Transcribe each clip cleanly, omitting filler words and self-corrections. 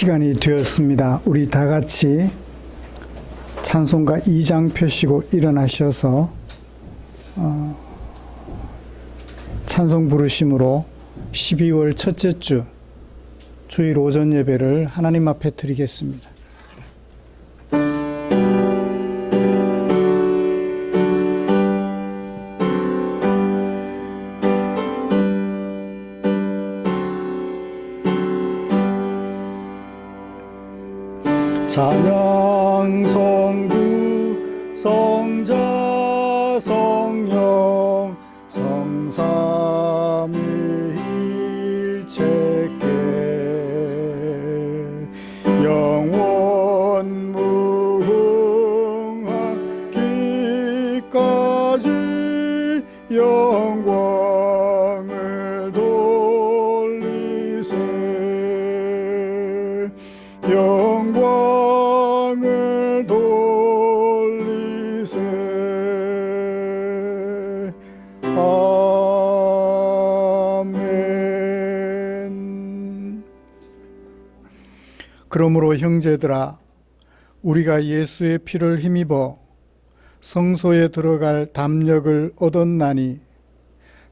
시간이 되었습니다. 우리 다 같이 찬송가 2장 펴시고 일어나셔서 찬송 부르심으로 12월 첫째 주 주일 오전 예배를 하나님 앞에 드리겠습니다. 찬양 성부 성자 성령 성삼위일체께 영원 무궁하기까지 영광을 돌리세 영광을 돌리세. 아멘. 그러므로 형제들아, 우리가 예수의 피를 힘입어 성소에 들어갈 담력을 얻었나니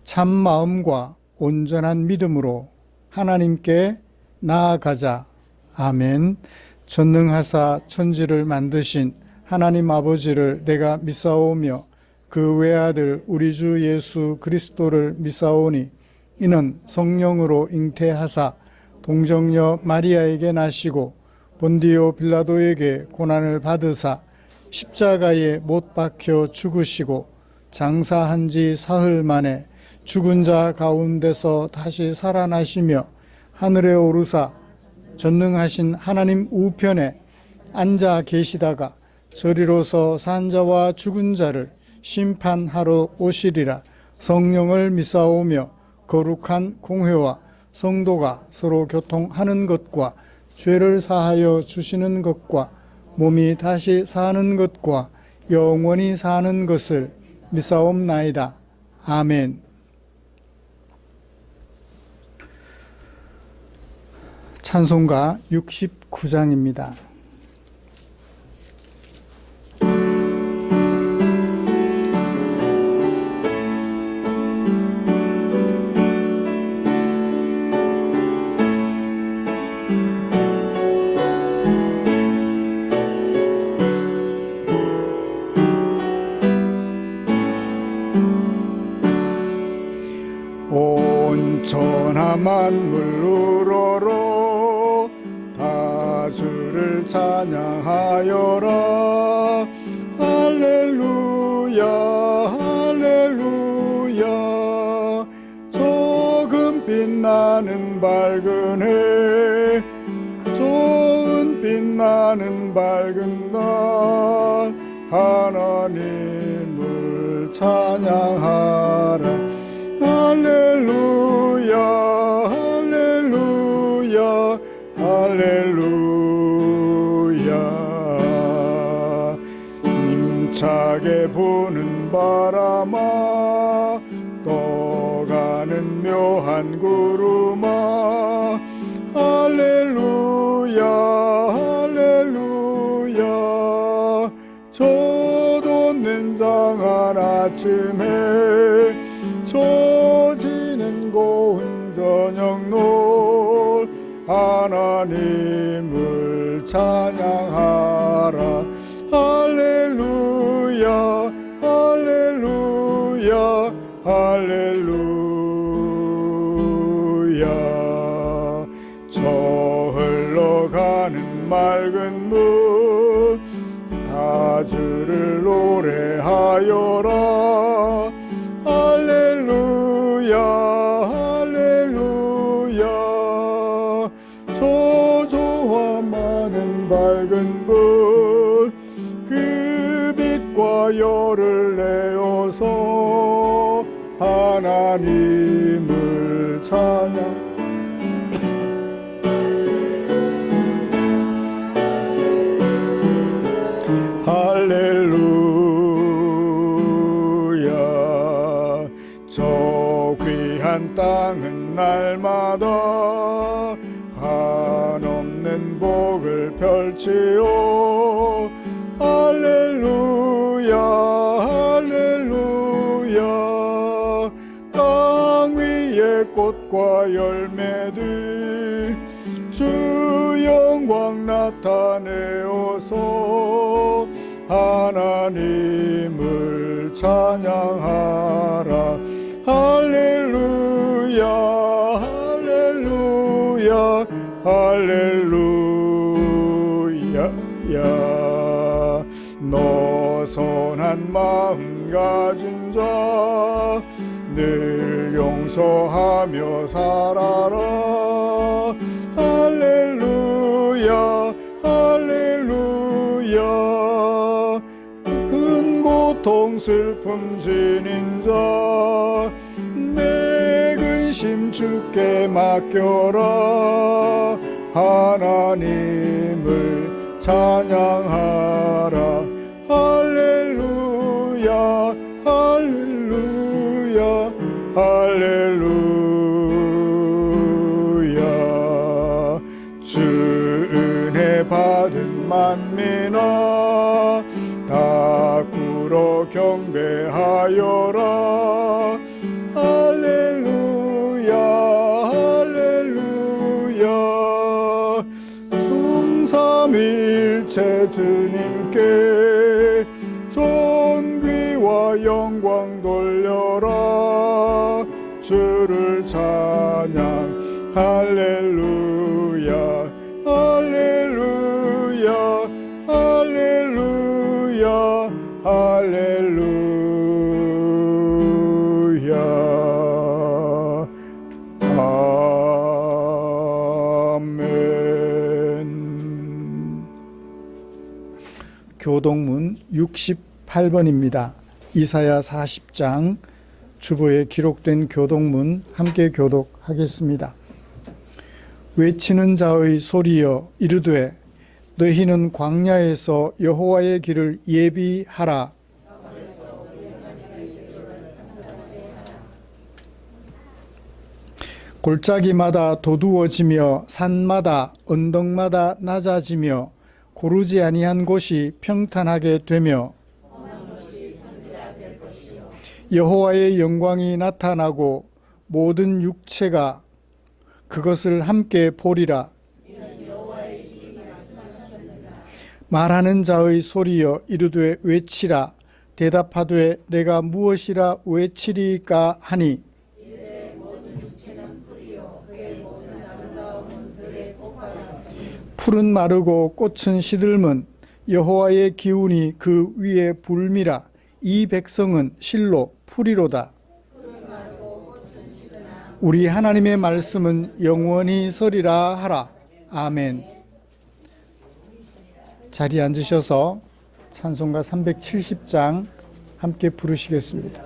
참 마음과 온전한 믿음으로 하나님께 나아가자. 아멘. 전능하사 천지를 만드신 하나님 아버지를 내가 믿사오며 그 외아들 우리 주 예수 그리스도를 믿사오니 이는 성령으로 잉태하사 동정녀 마리아에게 나시고 본디오 빌라도에게 고난을 받으사 십자가에 못 박혀 죽으시고 장사한 지 사흘 만에 죽은 자 가운데서 다시 살아나시며 하늘에 오르사 전능하신 하나님 우편에 앉아 계시다가 저리로서 산 자와 죽은 자를 심판하러 오시리라. 성령을 믿사오며 거룩한 공회와 성도가 서로 교통하는 것과 죄를 사하여 주시는 것과 몸이 다시 사는 것과 영원히 사는 것을 믿사옵나이다. 아멘. 찬송가 69장입니다. 온 천하 만물 우러러 다 주를 찬양하여라. 할렐루야 할렐루야. 조금 빛나는 밝은 해 좋은 빛나는 밝은 날 하나님을 찬양하라. 할렐루야 할렐루야 할렐루야. 힘차게 부는 바람아 떠가는 묘한 구름아 할렐루야 할렐루야. 저도 냉장한 아침에 처지는 고운 저녁놀 하나님을 찬양하라. 할렐루야 할렐루야 할렐루야. 저 흘러가는 맑은 물 다 주를 노래하여라. 할렐루야 할렐루야. 저조와 많은 밝은 불 그 빛과 열을 내어서 하나님을 찬양. 할렐루야. 저 귀한 땅은 날마다 한없는 복 할지요. 할렐루야 할렐루야. 땅 위의 꽃과 열매들 주 영광 나타내어서 하나님을 찬양하라. 할렐루야 할렐루야 할렐루야. 너 선한 마음 가진 자 늘 용서하며 살아라. 할렐루야 할렐루야. 큰 고통 슬픔 지닌 자 내 근심 주께 맡겨라. 하나님을 찬양하라. 할렐루야 할렐루야 할렐루야. 주 은혜 받은 만민아 다 꿇어 경배하여라. 할렐루야 할렐루야. 성삼위일체 주님께 존귀와 영광 돌려라. 주를 찬양 할렐루야 할렐루야 할렐루야 할렐루야. 아멘. 교동문 68번입니다. 이사야 40장 주보에 기록된 교동문 함께 교독하겠습니다. 외치는 자의 소리여 이르되 너희는 광야에서 여호와의 길을 예비하라. 골짜기마다 도두어지며 산마다 언덕마다 낮아지며 고르지 아니한 곳이 평탄하게 되며 여호와의 영광이 나타나고 모든 육체가 그것을 함께 보리라. 말하는 자의 소리여 이르되 외치라. 대답하되 내가 무엇이라 외치리까 하니 풀은 마르고 꽃은 시들면 여호와의 기운이 그 위에 불미라. 이 백성은 실로 풀이로다. 우리 하나님의 말씀은 영원히 서리라 하라. 아멘. 자리에 앉으셔서 찬송가 370장 함께 부르시겠습니다.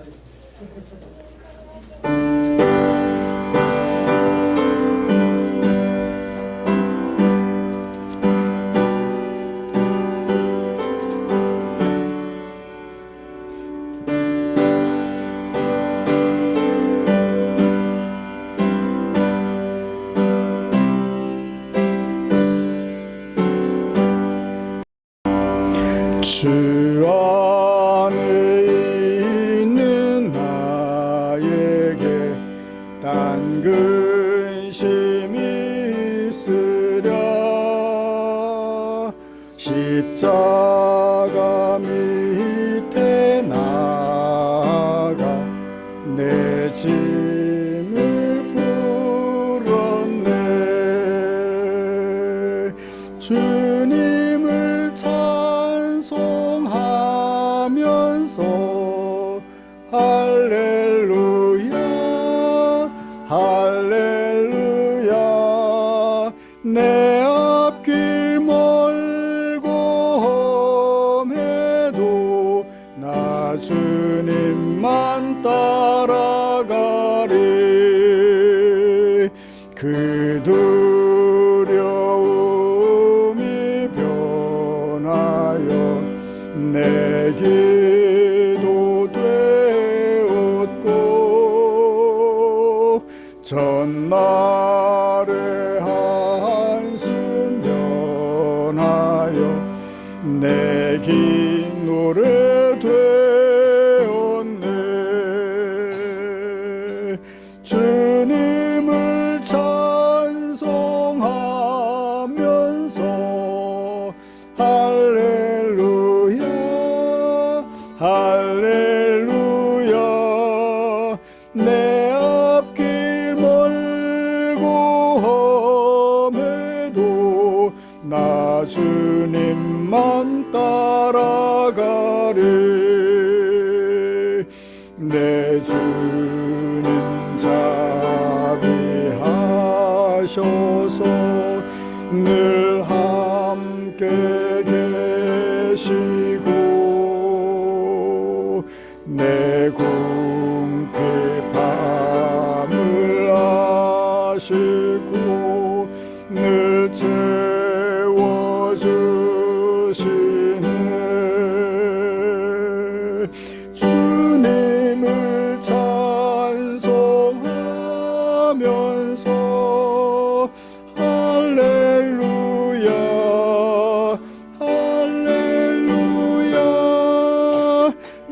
주 안에 있는 나에게 딴 근심이 있으랴. 십자가 밑에 나가 내 짐을 풀었네. 주님을 찬송하면서 할렐루야 할렐루야. 내 앞길 멀고 험해도 나 주님만 따라가리. 그 두려움이 변하여 내 기도 되었고 전날의 한숨 변하여 내 주님 자비하셔서 늘 함께 계시고 내 궁핍함을 아시고 늘 채워주시네. 주님을 찬송하면서 할렐루야 할렐루야.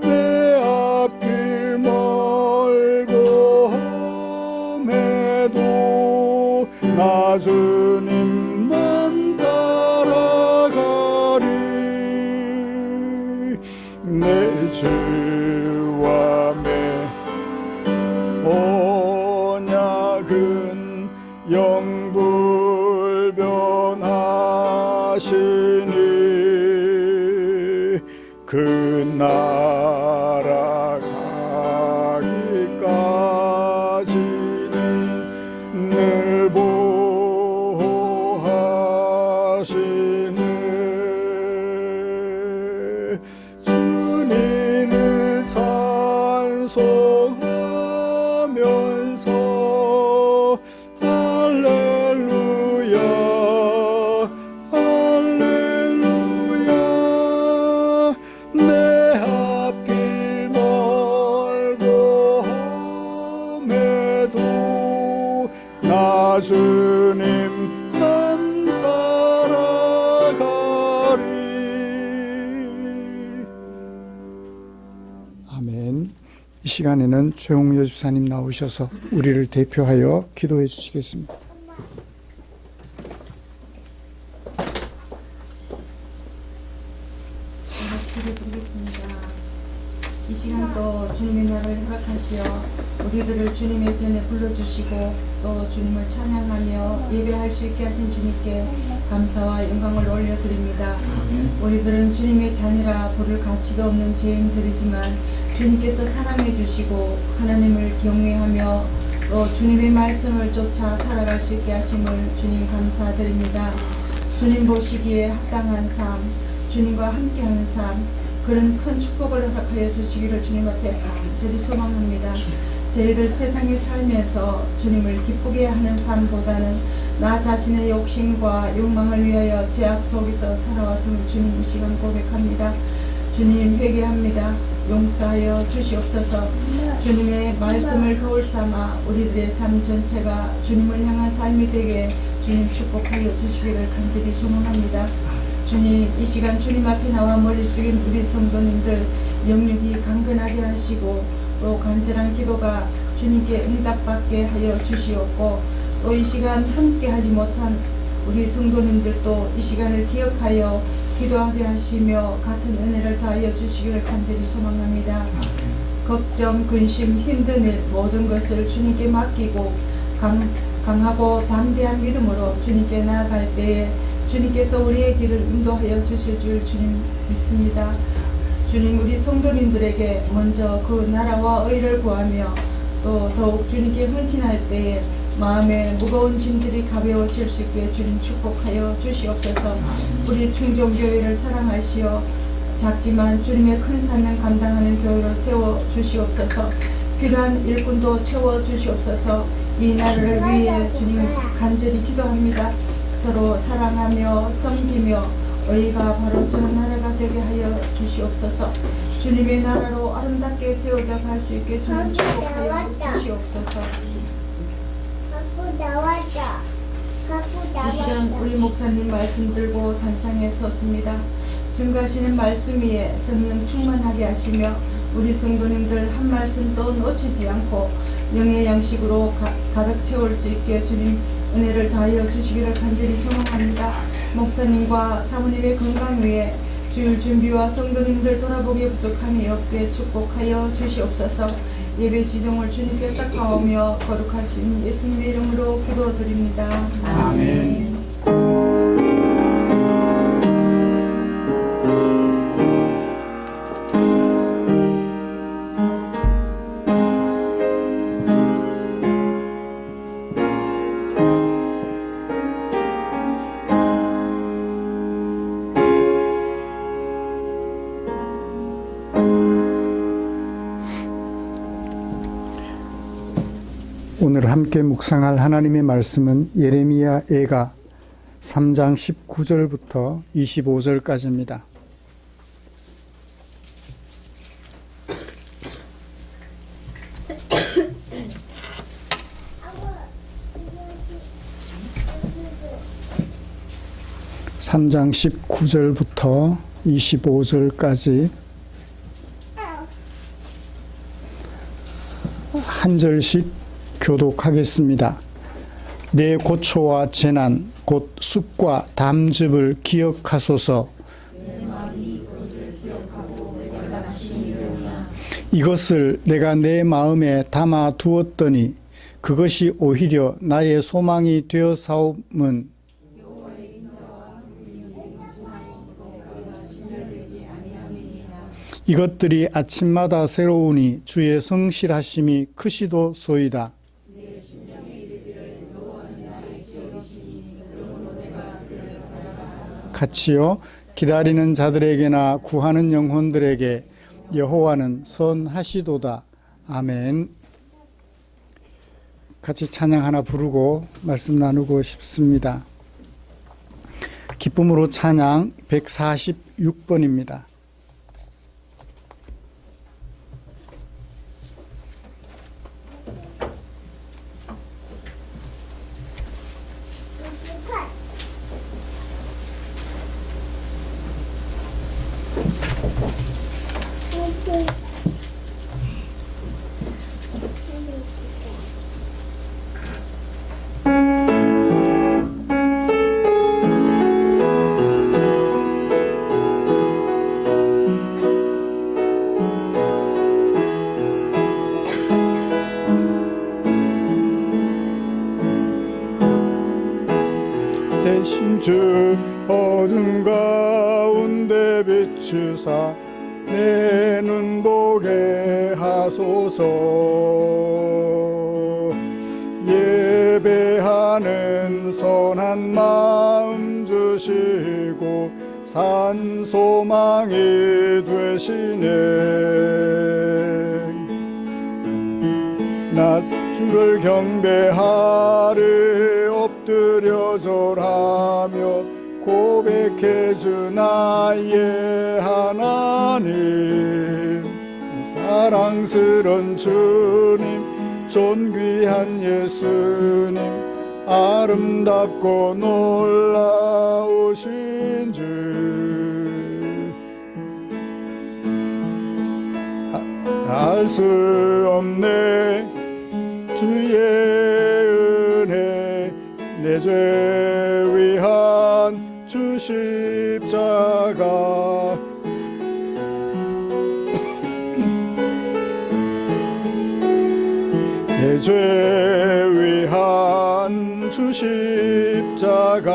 내 앞길 멀고 험해도 나 주님만 따라가리. 내 주와 매 언약은 영불변하시니 그 나라 가기까지는 늘 보호하시네. 주님을 찬송하면서 할렐루야 할렐루야. 내 앞길 멀고 험해도 나 주님만 따라가리. 아멘. 이 시간에는 최홍여 집사님 나오셔서 우리를 대표하여 기도해 주시겠습니다. 기도드리겠습니다. 이 시간 또 주님의 날을 허락하시어 우리들을 주님의 전에 불러주시고 또 주님을 찬양하며 예배할 수 있게 하신 주님께 감사와 영광을 올려드립니다. 우리들은 주님의 자녀라 부를 가치가 없는 죄인들이지만 주님께서 사랑해 주시고 하나님을 경외하며 또 주님의 말씀을 쫓아 살아갈 수 있게 하심을 주님 감사드립니다. 주님 보시기에 합당한 삶, 주님과 함께하는 삶, 그런 큰 축복을 허락하여 주시기를 주님 앞에 간절히 소망합니다. 저희들 세상에 살면서 주님을 기쁘게 하는 삶보다는 나 자신의 욕심과 욕망을 위하여 죄악 속에서 살아왔음을 주님 이 시간 고백합니다. 주님 회개합니다. 용서하여 주시옵소서. 주님의 말씀을 거울 삼아 우리들의 삶 전체가 주님을 향한 삶이 되게 주님 축복하여 주시기를 간절히 소망합니다. 주님 이 시간 주님 앞에 나와 머리 숙인 우리 성도님들 영육이 강건하게 하시고 또 간절한 기도가 주님께 응답받게 하여 주시옵고 또 이 시간 함께 하지 못한 우리 성도님들도 이 시간을 기억하여 기도하게 하시며 같은 은혜를 다하여 주시기를 간절히 소망합니다. 걱정, 근심, 힘든 일 모든 것을 주님께 맡기고 강하고 담대한 믿음으로 주님께 나아갈 때에 주님께서 우리의 길을 인도하여 주실 줄 주님 믿습니다. 주님 우리 성도님들에게 먼저 그 나라와 의를 구하며 또 더욱 주님께 헌신할 때에 마음에 무거운 짐들이 가벼워질 수 있게 주님 축복하여 주시옵소서. 우리 충정교회를 사랑하시어 작지만 주님의 큰 사명 감당하는 교회로 세워 주시옵소서. 필요한 일꾼도 채워 주시옵소서. 이 나라를 위해 주님 간절히 기도합니다. 서로 사랑하며 섬기며 의가 바로 서는 나라가 되게 하여 주시옵소서. 주님의 나라로 아름답게 세워져 갈 수 있게 주님 축복하여 주시옵소서. 이 시간 우리 목사님 말씀 들고 단상에 섰습니다. 증거하시는 말씀 위에 성령 충만하게 하시며 우리 성도님들 한 말씀도 놓치지 않고 영의 양식으로 가득 채울 수 있게 주님 은혜를 다하여 주시기를 간절히 소망합니다. 목사님과 사모님의 건강 위에 주일 준비와 성도님들 돌아보기 부족함이 없게 축복하여 주시옵소서. 예배 시종을 주님께 닦아오며 거룩하신 예수님의 이름으로 기도드립니다. 아멘. 오늘 함께 묵상할 하나님의 말씀은 예레미야 애가 3장 19절부터 25절까지입니다. (3장 19절부터 25절까지) 한 절씩 교독하겠습니다. 내 고초와 재난 곧 쑥과 담즙을 기억하소서. 이것을 내가 내 마음에 담아 두었더니 그것이 오히려 나의 소망이 되어사옴은 이것들이 아침마다 새로우니 주의 성실하심이 크시도소이다. 같이요. 기다리는 자들에게나 구하는 영혼들에게 여호와는 선하시도다. 아멘. 같이 찬양 하나 부르고 말씀 나누고 싶습니다. 기쁨으로 찬양 146번입니다. 대신 주 어둠 가운데 비추사 내 눈 보게 하소서. 예배하는 선한 마음 주시고 산 소망이 되시네. 나 주를 경배하리 엎드려 절하며 고백해주 나의 하나님. 사랑스런 주님 존귀한 예수님 아름답고 놀라우신 주 알 수 없네 주의 은혜 내 죄 위한 주 십자가 내 죄 위한 주 십자가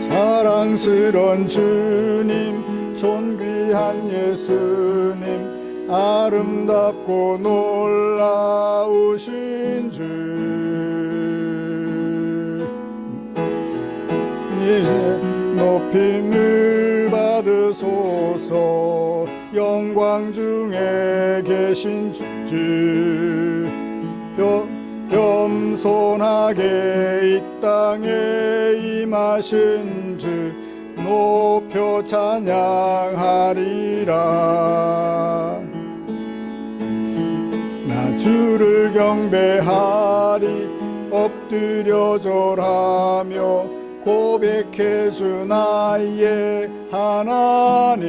사랑스런 주님 존귀한 예수님 아름답고 놀라우신 주 이제 높임을 받으소서. 영광 중에 계신 주 겸손하게 이 땅에 임하신 주 높여 찬양하리라. 나 주를 경배하리 엎드려 절하며 고백해주 나의 하나님.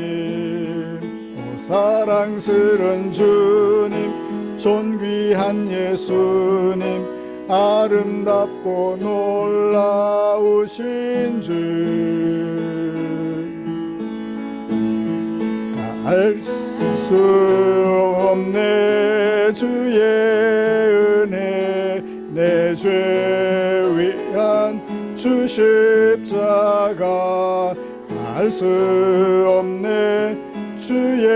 오 사랑스런 주님 존귀한 예수님 아름답고 놀라우신 주 알 수 없네 주의 은혜 내 죄 위한 주 십자가 알 수 없네 주의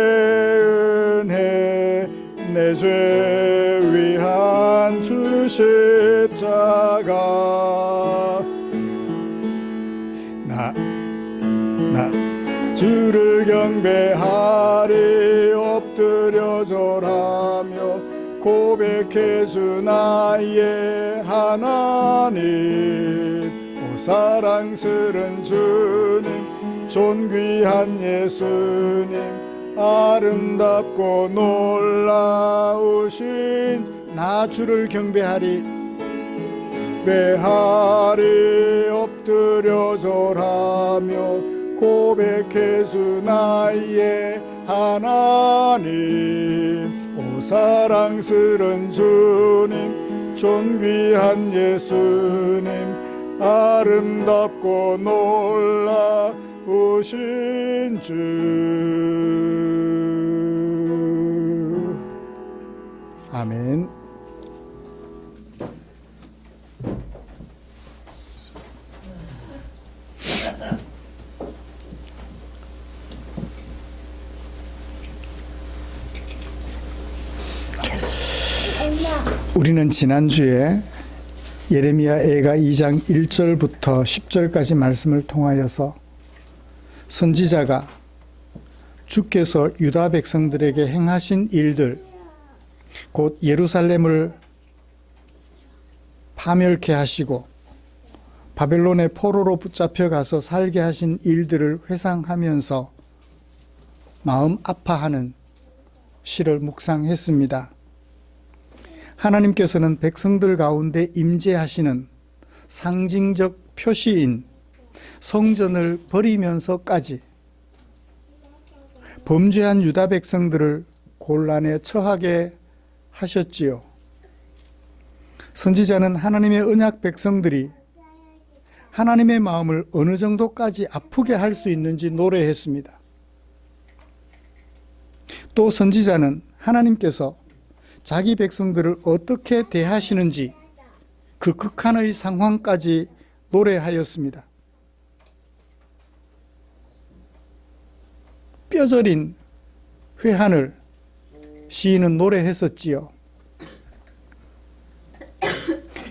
은혜 내 죄 위한 십자가 나 주를 경배하리 엎드려 절하며 고백해주 나의 하나님. 오 사랑스런 주님 존귀한 예수님 아름답고 놀라우신 나 주를 경배하리 배하리 엎드려 절하며 고백해주 나의 하나님. 오 사랑스런 주님 존귀한 예수님 아름답고 놀라우신 주. 아멘. 우리는 지난주에 예레미야 애가 2장 1절부터 10절까지 말씀을 통하여서 선지자가 주께서 유다 백성들에게 행하신 일들, 곧 예루살렘을 파멸케 하시고 바벨론의 포로로 붙잡혀 가서 살게 하신 일들을 회상하면서 마음 아파하는 시를 묵상했습니다. 하나님께서는 백성들 가운데 임재하시는 상징적 표시인 성전을 버리면서까지 범죄한 유다 백성들을 곤란에 처하게 하셨지요. 선지자는 하나님의 언약 백성들이 하나님의 마음을 어느 정도까지 아프게 할 수 있는지 노래했습니다. 또 선지자는 하나님께서 자기 백성들을 어떻게 대하시는지 그 극한의 상황까지 노래하였습니다. 뼈저린 회한을 시인은 노래했었지요.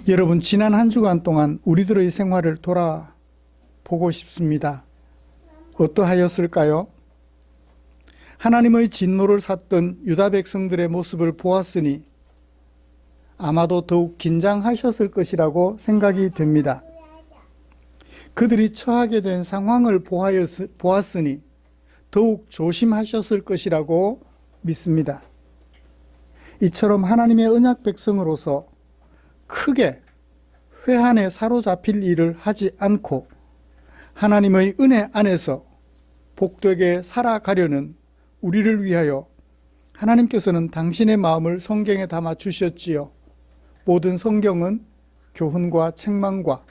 여러분, 지난 한 주간 동안 우리들의 생활을 돌아보고 싶습니다. 어떠하였을까요? 하나님의 진노를 샀던 유다 백성들의 모습을 보았으니 아마도 더욱 긴장하셨을 것이라고 생각이 됩니다. 그들이 처하게 된 상황을 보았으니 더욱 조심하셨을 것이라고 믿습니다. 이처럼 하나님의 언약 백성으로서 크게 회한에 사로잡힐 일을 하지 않고 하나님의 은혜 안에서 복되게 살아가려는 우리를 위하여 하나님께서는 당신의 마음을 성경에 담아 주셨지요. 모든 성경은 교훈과 책망과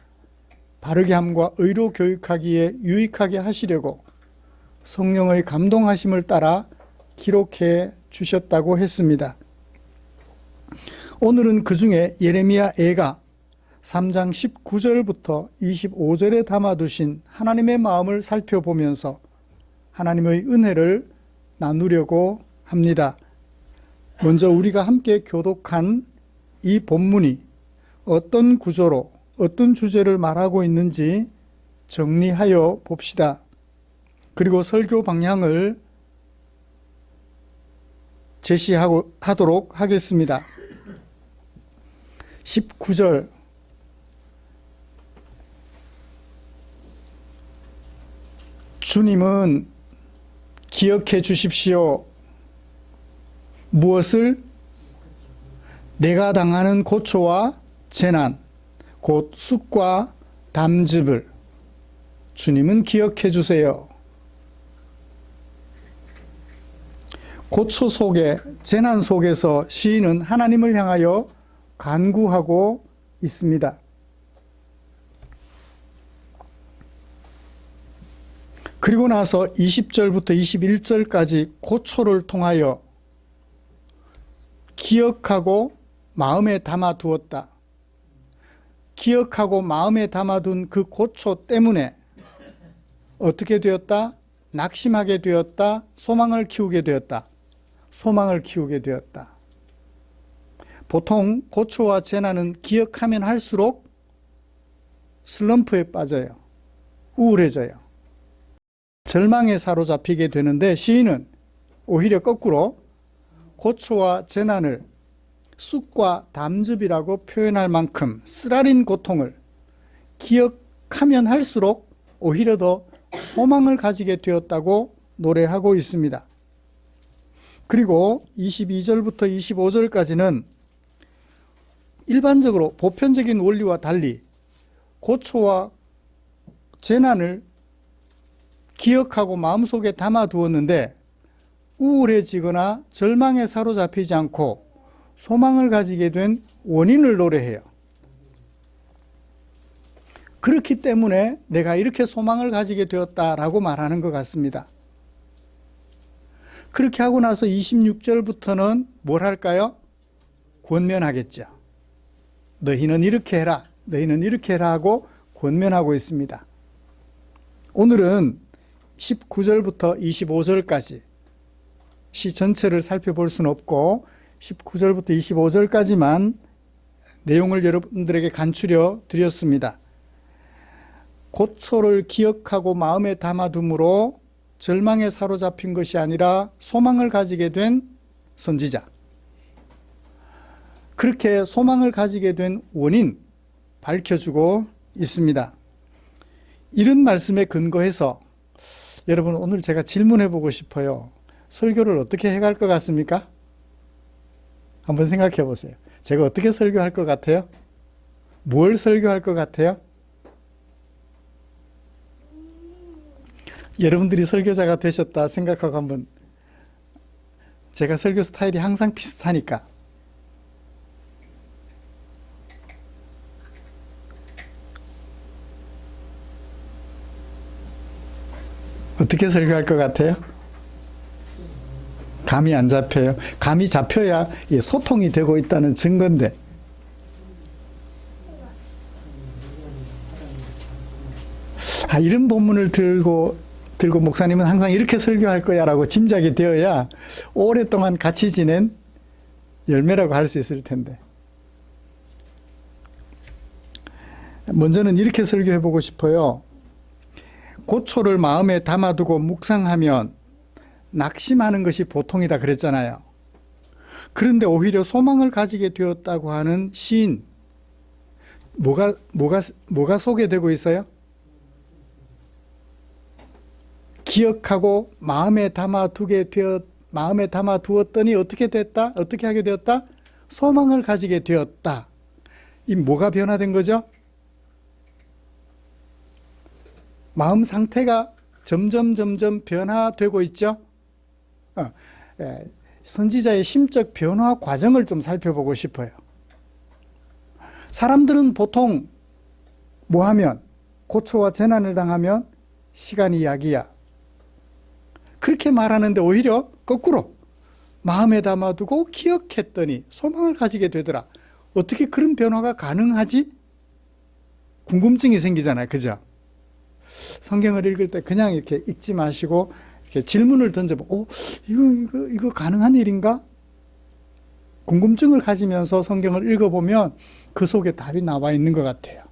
바르게 함과 의로 교육하기에 유익하게 하시려고 성령의 감동하심을 따라 기록해 주셨다고 했습니다. 오늘은 그 중에 예레미야 애가 3장 19절부터 25절에 담아두신 하나님의 마음을 살펴보면서 하나님의 은혜를 나누려고 합니다. 먼저 우리가 함께 교독한 이 본문이 어떤 구조로 어떤 주제를 말하고 있는지 정리하여 봅시다. 그리고 설교 방향을 제시하도록 하겠습니다. 19절 주님은 기억해 주십시오. 무엇을? 내가 당하는 고초와 재난, 곧 쑥과 담즙을 주님은 기억해 주세요. 고초 속에, 재난 속에서 시인은 하나님을 향하여 간구하고 있습니다. 그리고 나서 20절부터 21절까지 고초를 통하여 기억하고 마음에 담아두었다. 기억하고 마음에 담아둔 그 고초 때문에 어떻게 되었다? 낙심하게 되었다. 소망을 키우게 되었다. 소망을 키우게 되었다. 보통 고초와 재난은 기억하면 할수록 슬럼프에 빠져요. 우울해져요. 절망에 사로잡히게 되는데 시인은 오히려 거꾸로 고초와 재난을 쑥과 담즙이라고 표현할 만큼 쓰라린 고통을 기억하면 할수록 오히려 더 소망을 가지게 되었다고 노래하고 있습니다. 그리고 22절부터 25절까지는 일반적으로 보편적인 원리와 달리 고초와 재난을 기억하고 마음속에 담아두었는데 우울해지거나 절망에 사로잡히지 않고 소망을 가지게 된 원인을 노래해요. 그렇기 때문에 내가 이렇게 소망을 가지게 되었다라고 말하는 것 같습니다. 그렇게 하고 나서 26절부터는 뭘 할까요? 권면하겠죠. 너희는 이렇게 해라, 너희는 이렇게 해라 하고 권면하고 있습니다. 오늘은 19절부터 25절까지 시 전체를 살펴볼 수는 없고 19절부터 25절까지만 내용을 여러분들에게 간추려 드렸습니다. 고초를 기억하고 마음에 담아둠으로 절망에 사로잡힌 것이 아니라 소망을 가지게 된 선지자. 그렇게 소망을 가지게 된 원인 밝혀주고 있습니다. 이런 말씀에 근거해서 여러분 오늘 제가 질문해 보고 싶어요. 설교를 어떻게 해갈 것 같습니까? 한번 생각해 보세요. 제가 어떻게 설교할 것 같아요? 뭘 설교할 것 같아요? 여러분들이 설교자가 되셨다 생각하고 한번, 제가 설교 스타일이 항상 비슷하니까 어떻게 설교할 것 같아요? 감이 안 잡혀요. 감이 잡혀야 소통이 되고 있다는 증거인데. 이런 본문을 들고 목사님은 항상 이렇게 설교할 거야 라고 짐작이 되어야 오랫동안 같이 지낸 열매라고 할 수 있을 텐데. 먼저는 이렇게 설교해 보고 싶어요. 고초를 마음에 담아두고 묵상하면 낙심하는 것이 보통이다 그랬잖아요. 그런데 오히려 소망을 가지게 되었다고 하는 시인, 뭐가 소개되고 있어요? 기억하고 마음에 담아두었더니 어떻게 됐다? 어떻게 하게 되었다? 소망을 가지게 되었다. 이 뭐가 변화된 거죠? 마음 상태가 점점 변화되고 있죠. 선지자의 심적 변화 과정을 좀 살펴보고 싶어요. 사람들은 보통 뭐하면, 고초와 재난을 당하면 시간이 약이야, 그렇게 말하는데 오히려 거꾸로 마음에 담아두고 기억했더니 소망을 가지게 되더라. 어떻게 그런 변화가 가능하지? 궁금증이 생기잖아요. 그죠? 성경을 읽을 때 그냥 이렇게 읽지 마시고 이렇게 질문을 던져보고, 이거 가능한 일인가? 궁금증을 가지면서 성경을 읽어보면 그 속에 답이 나와 있는 것 같아요.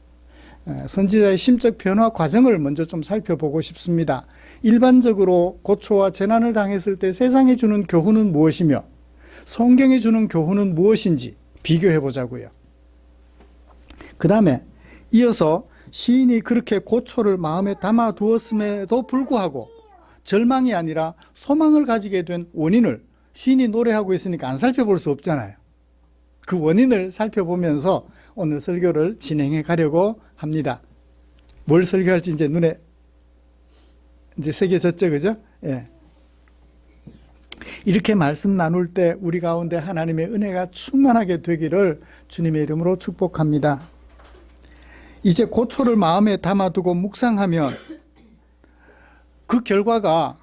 선지자의 심적 변화 과정을 먼저 좀 살펴보고 싶습니다. 일반적으로 고초와 재난을 당했을 때 세상에 주는 교훈은 무엇이며 성경에 주는 교훈은 무엇인지 비교해 보자고요. 그 다음에 이어서 시인이 그렇게 고초를 마음에 담아 두었음에도 불구하고 절망이 아니라 소망을 가지게 된 원인을 시인이 노래하고 있으니까 안 살펴볼 수 없잖아요. 그 원인을 살펴보면서 오늘 설교를 진행해 가려고 합니다. 뭘 설교할지 이제 눈에 이제 새겨졌죠, 그죠? 예. 이렇게 말씀 나눌 때 우리 가운데 하나님의 은혜가 충만하게 되기를 주님의 이름으로 축복합니다. 이제 고초를 마음에 담아두고 묵상하면 그 결과가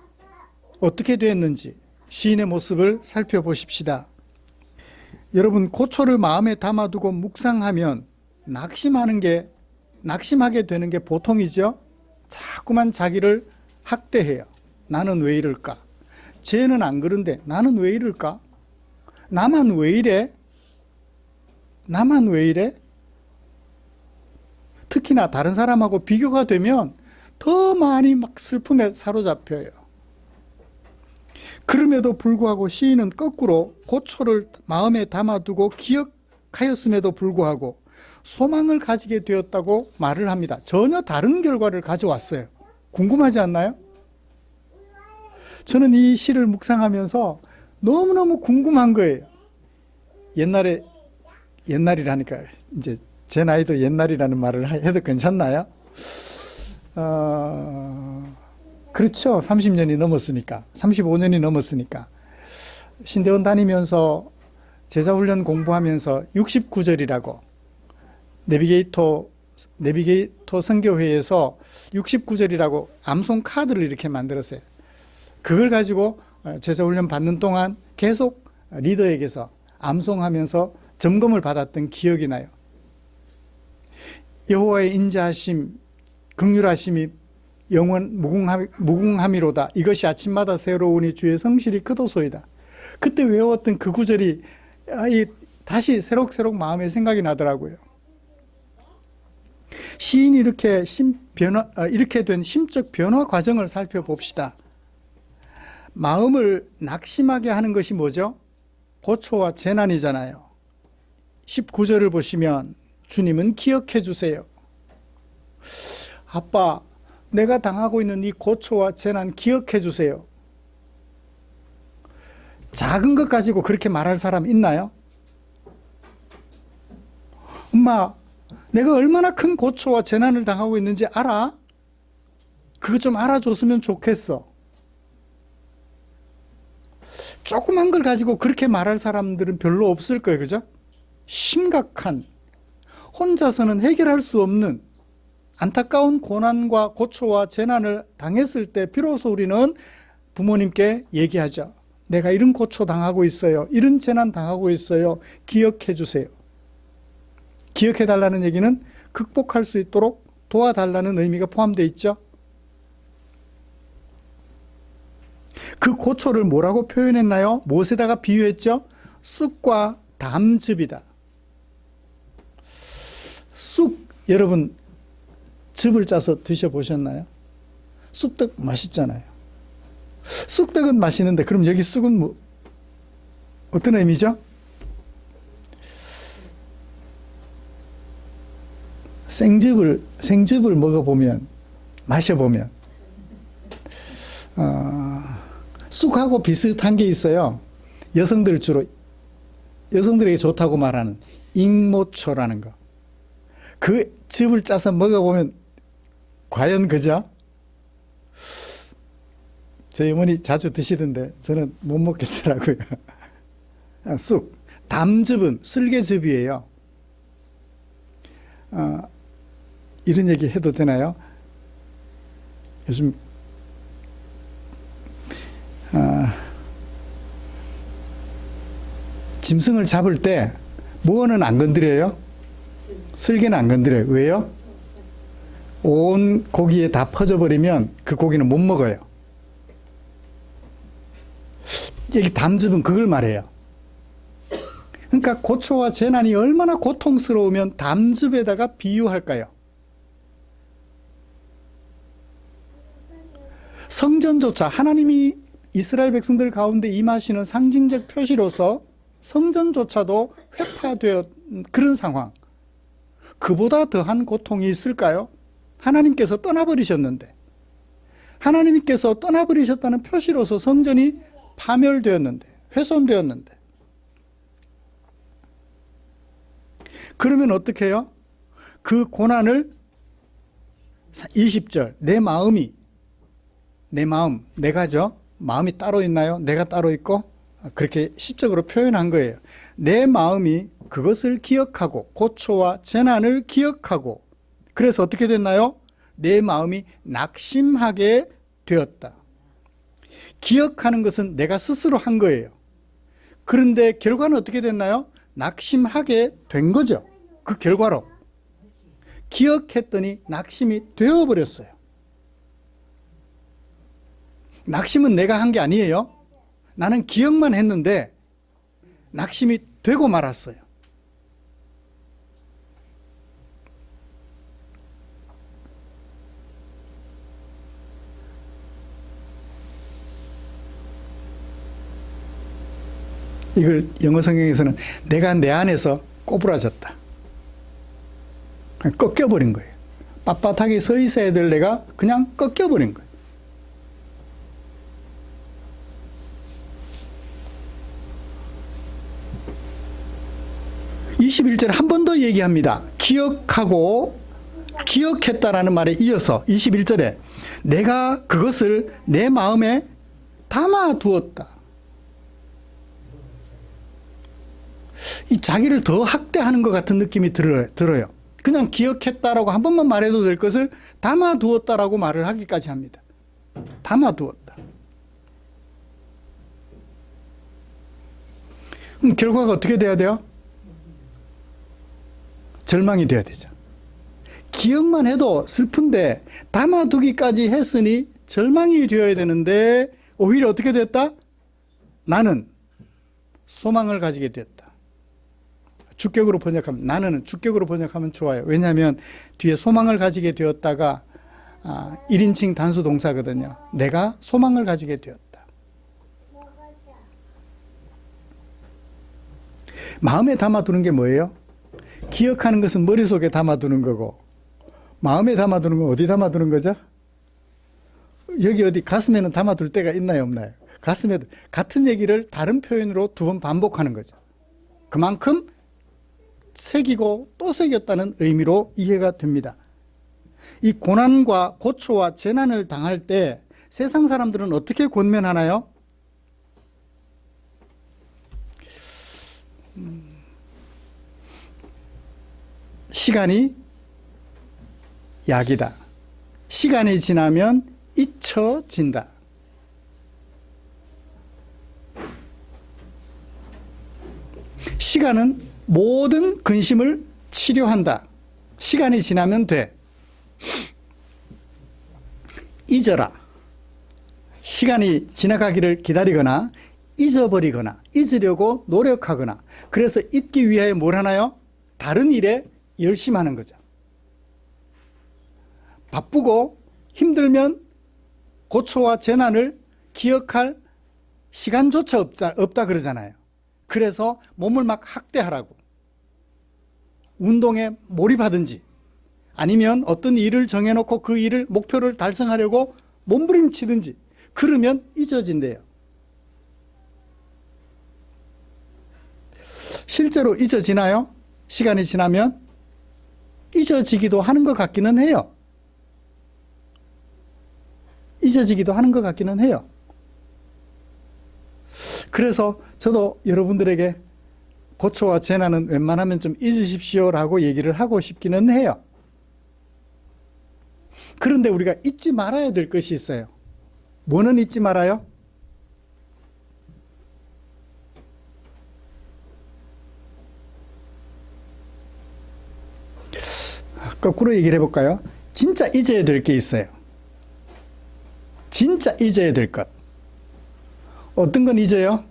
어떻게 되었는지 시인의 모습을 살펴보십시다. 여러분, 고초를 마음에 담아두고 묵상하면 낙심하게 되는 게 보통이죠. 자꾸만 자기를 학대해요. 나는 왜 이럴까? 쟤는 안 그런데 나는 왜 이럴까? 나만 왜 이래? 나만 왜 이래? 특히나 다른 사람하고 비교가 되면 더 많이 막 슬픔에 사로잡혀요. 그럼에도 불구하고 시인은 거꾸로 고초를 마음에 담아두고 기억하였음에도 불구하고 소망을 가지게 되었다고 말을 합니다. 전혀 다른 결과를 가져왔어요. 궁금하지 않나요? 저는 이 시를 묵상하면서 너무너무 궁금한 거예요. 옛날이라니까 이제 제 나이도 옛날이라는 말을 해도 괜찮나요? 그렇죠. 30년이 넘었으니까. 35년이 넘었으니까. 신대원 다니면서 제자훈련 공부하면서 69절이라고 내비게이터 선교회에서 69절이라고 암송 카드를 이렇게 만들었어요. 그걸 가지고 제자훈련 받는 동안 계속 리더에게서 암송하면서 점검을 받았던 기억이 나요. 여호와의 인자하심, 긍휼하심이 영원 무궁함이로다. 이것이 아침마다 새로우니 주의 성실이 크도소이다. 그때 외웠던 그 구절이 다시 새록새록 마음에 생각이 나더라고요. 시인이 이렇게 된 심적 변화 과정을 살펴봅시다. 마음을 낙심하게 하는 것이 뭐죠? 고초와 재난이잖아요. 19절을 보시면 주님은 기억해 주세요. 아빠, 내가 당하고 있는 이 고초와 재난 기억해 주세요. 작은 것 가지고 그렇게 말할 사람 있나요? 엄마, 내가 얼마나 큰 고초와 재난을 당하고 있는지 알아? 그거 좀 알아줬으면 좋겠어. 조그만 걸 가지고 그렇게 말할 사람들은 별로 없을 거예요. 그죠? 심각한, 혼자서는 해결할 수 없는 안타까운 고난과 고초와 재난을 당했을 때 비로소 우리는 부모님께 얘기하죠. 내가 이런 고초 당하고 있어요. 이런 재난 당하고 있어요. 기억해 주세요. 기억해 달라는 얘기는 극복할 수 있도록 도와달라는 의미가 포함되어 있죠. 그 고초를 뭐라고 표현했나요? 무엇에다가 비유했죠? 쑥과 담즙이다. 쑥, 여러분 즙을 짜서 드셔보셨나요? 쑥떡 맛있잖아요. 쑥떡은 맛있는데 그럼 여기 쑥은 뭐 어떤 의미죠? 생즙을 먹어보면, 마셔보면 쑥하고 비슷한 게 있어요. 여성들에게 좋다고 말하는 익모초라는 거. 그 즙을 짜서 먹어보면 과연 그죠? 저희 어머니 자주 드시던데 저는 못 먹겠더라고요. 쑥, 담즙은 쓸개즙이에요. 이런 얘기 해도 되나요? 요즘 짐승을 잡을 때 무어는 안 건드려요? 쓸개는 안 건드려요. 왜요? 온 고기에 다 퍼져버리면 그 고기는 못 먹어요. 여기 담즙은 그걸 말해요. 그러니까 고초와 재난이 얼마나 고통스러우면 담즙에다가 비유할까요? 성전조차 하나님이 이스라엘 백성들 가운데 임하시는 상징적 표시로서 성전조차도 회파되어 그런 상황. 그보다 더한 고통이 있을까요? 하나님께서 떠나버리셨는데, 하나님께서 떠나버리셨다는 표시로서 성전이 파멸되었는데, 훼손되었는데, 그러면 어떻게 해요? 그 고난을 20절 내 마음, 내가죠. 마음이 따로 있나요? 내가 따로 있고 그렇게 시적으로 표현한 거예요. 내 마음이 그것을 기억하고 고초와 재난을 기억하고 그래서 어떻게 됐나요? 내 마음이 낙심하게 되었다. 기억하는 것은 내가 스스로 한 거예요. 그런데 결과는 어떻게 됐나요? 낙심하게 된 거죠. 그 결과로. 기억했더니 낙심이 되어버렸어요. 낙심은 내가 한 게 아니에요. 나는 기억만 했는데 낙심이 되고 말았어요. 이걸 영어 성경에서는 내가 내 안에서 꼬부라졌다. 꺾여버린 거예요. 빳빳하게 서 있어야 될 내가 그냥 꺾여버린 거예요. (21절) 한 번 더 얘기합니다. 기억하고 기억했다라는 말에 이어서 21절에 내가 그것을 내 마음에 담아두었다. 이 자기를 더 학대하는 것 같은 느낌이 들어요. 그냥 기억했다라고 한 번만 말해도 될 것을 담아두었다라고 말을 하기까지 합니다. 담아두었다. 그럼 결과가 어떻게 돼야 돼요? 절망이 돼야 되죠. 기억만 해도 슬픈데 담아두기까지 했으니 절망이 되어야 되는데 오히려 어떻게 됐다? 나는 소망을 가지게 됐다. 주격으로 번역하면, 나는 주격으로 번역하면 좋아요. 왜냐하면 뒤에 소망을 가지게 되었다가 1인칭 단수 동사거든요. 내가 소망을 가지게 되었다. 마음에 담아두는 게 뭐예요? 기억하는 것은 머릿속에 담아두는 거고, 마음에 담아두는 건 어디 담아두는 거죠? 여기 어디 가슴에는 담아둘 때가 있나요, 없나요? 가슴에도 같은 얘기를 다른 표현으로 두 번 반복하는 거죠. 그만큼 새기고 또 새겼다는 의미로 이해가 됩니다. 이 고난과 고초와 재난을 당할 때 세상 사람들은 어떻게 권면하나요? 시간이 약이다. 시간이 지나면 잊혀진다. 시간은 모든 근심을 치료한다. 시간이 지나면 돼. 잊어라. 시간이 지나가기를 기다리거나 잊어버리거나 잊으려고 노력하거나, 그래서 잊기 위하여 뭘 하나요? 다른 일에 열심하는 거죠. 바쁘고 힘들면 고초와 재난을 기억할 시간조차 없다 그러잖아요. 그래서 몸을 막 학대하라고, 운동에 몰입하든지 아니면 어떤 일을 정해놓고 그 일을 목표를 달성하려고 몸부림치든지, 그러면 잊어진대요. 실제로 잊어지나요? 시간이 지나면 잊어지기도 하는 것 같기는 해요. 잊어지기도 하는 것 같기는 해요. 그래서 저도 여러분들에게 고초와 재난은 웬만하면 좀 잊으십시오라고 얘기를 하고 싶기는 해요. 그런데 우리가 잊지 말아야 될 것이 있어요. 뭐는 잊지 말아요? 거꾸로 얘기를 해볼까요? 진짜 잊어야 될 게 있어요. 진짜 잊어야 될 것. 어떤 건 잊어요?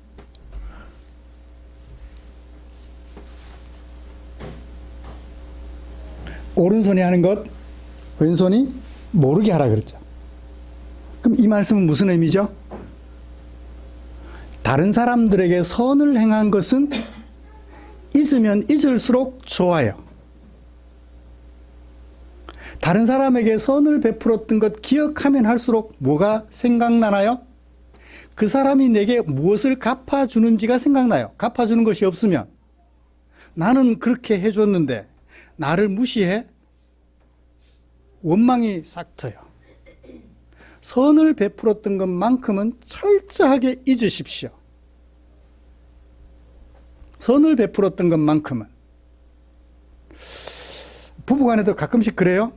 오른손이 하는 것, 왼손이 모르게 하라 그랬죠. 그럼 이 말씀은 무슨 의미죠? 다른 사람들에게 선을 행한 것은 잊으면 잊을수록 좋아요. 다른 사람에게 선을 베풀었던 것 기억하면 할수록 뭐가 생각나나요? 그 사람이 내게 무엇을 갚아주는지가 생각나요. 갚아주는 것이 없으면 나는 그렇게 해줬는데 나를 무시해? 원망이 싹 터요. 선을 베풀었던 것만큼은 철저하게 잊으십시오. 선을 베풀었던 것만큼은. 부부간에도 가끔씩 그래요.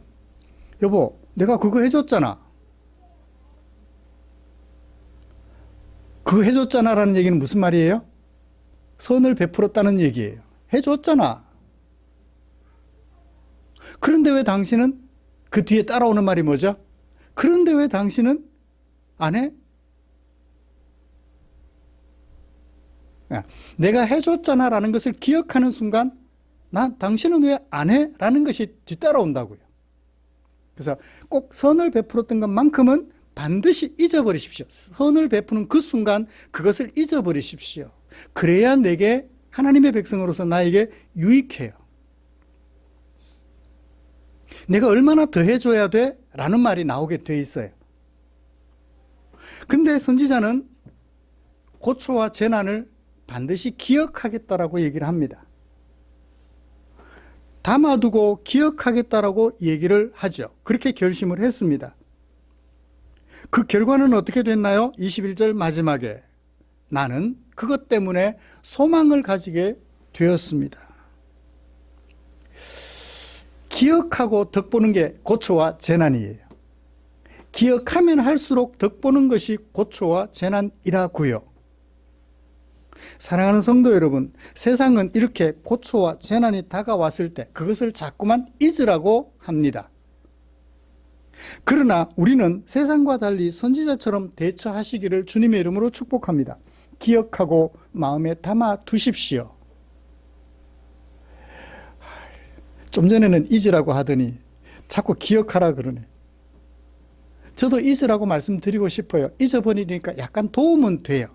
여보, 내가 그거 해줬잖아. 그거 해줬잖아라는 얘기는 무슨 말이에요? 선을 베풀었다는 얘기예요. 해줬잖아. 그런데 왜 당신은, 그 뒤에 따라오는 말이 뭐죠? 그런데 왜 당신은 안 해? 내가 해줬잖아라는 것을 기억하는 순간 당신은 왜 안 해? 라는 것이 뒤따라온다고요. 그래서 꼭 선을 베풀었던 것만큼은 반드시 잊어버리십시오. 선을 베푸는 그 순간 그것을 잊어버리십시오. 그래야 내게 하나님의 백성으로서 나에게 유익해요. 내가 얼마나 더 해줘야 돼? 라는 말이 나오게 돼 있어요. 근데 선지자는 고초와 재난을 반드시 기억하겠다라고 얘기를 합니다. 담아두고 기억하겠다라고 얘기를 하죠. 그렇게 결심을 했습니다. 그 결과는 어떻게 됐나요? 21절 마지막에 나는 그것 때문에 소망을 가지게 되었습니다. 기억하고 덕보는 게 고초와 재난이에요. 기억하면 할수록 덕보는 것이 고초와 재난이라고요. 사랑하는 성도 여러분, 세상은 이렇게 고초와 재난이 다가왔을 때 그것을 자꾸만 잊으라고 합니다. 그러나 우리는 세상과 달리 선지자처럼 대처하시기를 주님의 이름으로 축복합니다. 기억하고 마음에 담아 두십시오. 좀 전에는 잊으라고 하더니 자꾸 기억하라 그러네. 저도 잊으라고 말씀드리고 싶어요. 잊어버리니까 약간 도움은 돼요.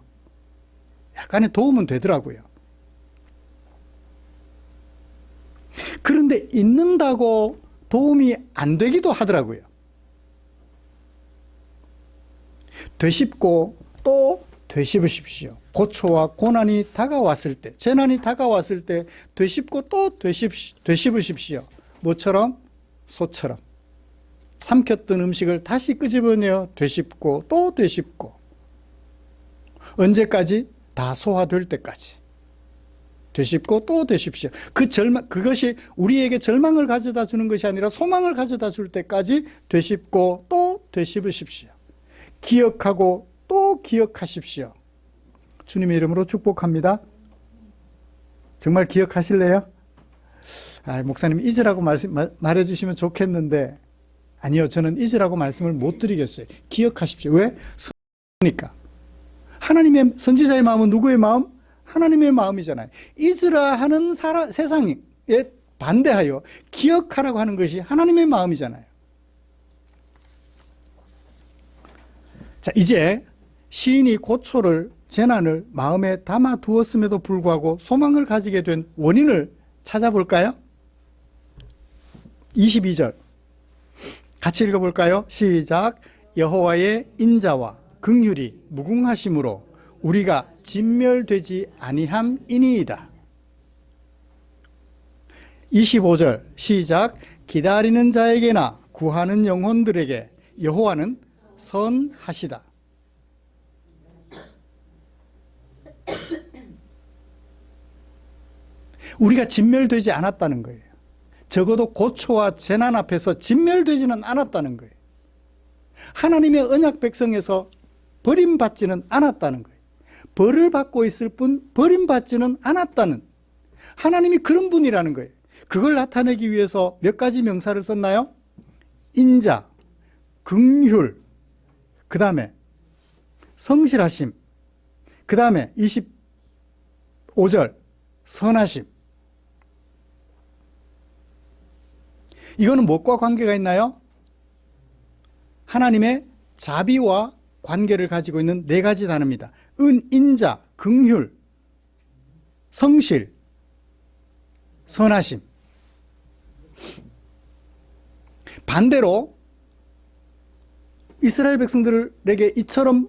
약간의 도움은 되더라고요. 그런데 잊는다고 도움이 안 되기도 하더라고요. 되씹고 또 되씹으십시오. 고초와 고난이 다가왔을 때, 재난이 다가왔을 때 되씹고 또 되씹으십시오. 뭐처럼? 소처럼. 삼켰던 음식을 다시 끄집어내어 되씹고 또 되씹고. 언제까지? 다 소화될 때까지. 되씹고 또 되십시오. 그것이 우리에게 절망을 가져다 주는 것이 아니라 소망을 가져다 줄 때까지 되씹고 또 되씹으십시오. 기억하고 또 기억하십시오. 주님의 이름으로 축복합니다. 정말 기억하실래요? 목사님 잊으라고 말해주시면 좋겠는데 아니요, 저는 잊으라고 말씀을 못 드리겠어요. 기억하십시오. 왜? 그러니까 하나님의 선지자의 마음은 누구의 마음? 하나님의 마음이잖아요. 잊으라 하는 세상에 반대하여 기억하라고 하는 것이 하나님의 마음이잖아요. 자, 이제 시인이 고초를, 재난을 마음에 담아 두었음에도 불구하고 소망을 가지게 된 원인을 찾아볼까요? 22절 같이 읽어볼까요? 시작. 여호와의 인자와 긍휼이 무궁하심으로 우리가 진멸되지 아니함이니이다. 25절 시작. 기다리는 자에게나 구하는 영혼들에게 여호와는 선하시다. 우리가 진멸되지 않았다는 거예요. 적어도 고초와 재난 앞에서 진멸되지는 않았다는 거예요. 하나님의 언약 백성에서 버림받지는 않았다는 거예요. 벌을 받고 있을 뿐 버림받지는 않았다는, 하나님이 그런 분이라는 거예요. 그걸 나타내기 위해서 몇 가지 명사를 썼나요? 인자, 긍휼, 그 다음에 성실하심, 그 다음에 25절 선하심. 이거는 무엇과 관계가 있나요? 하나님의 자비와 관계를 가지고 있는 네 가지 단어입니다. 인자, 긍휼, 성실, 선하심. 반대로 이스라엘 백성들에게 이처럼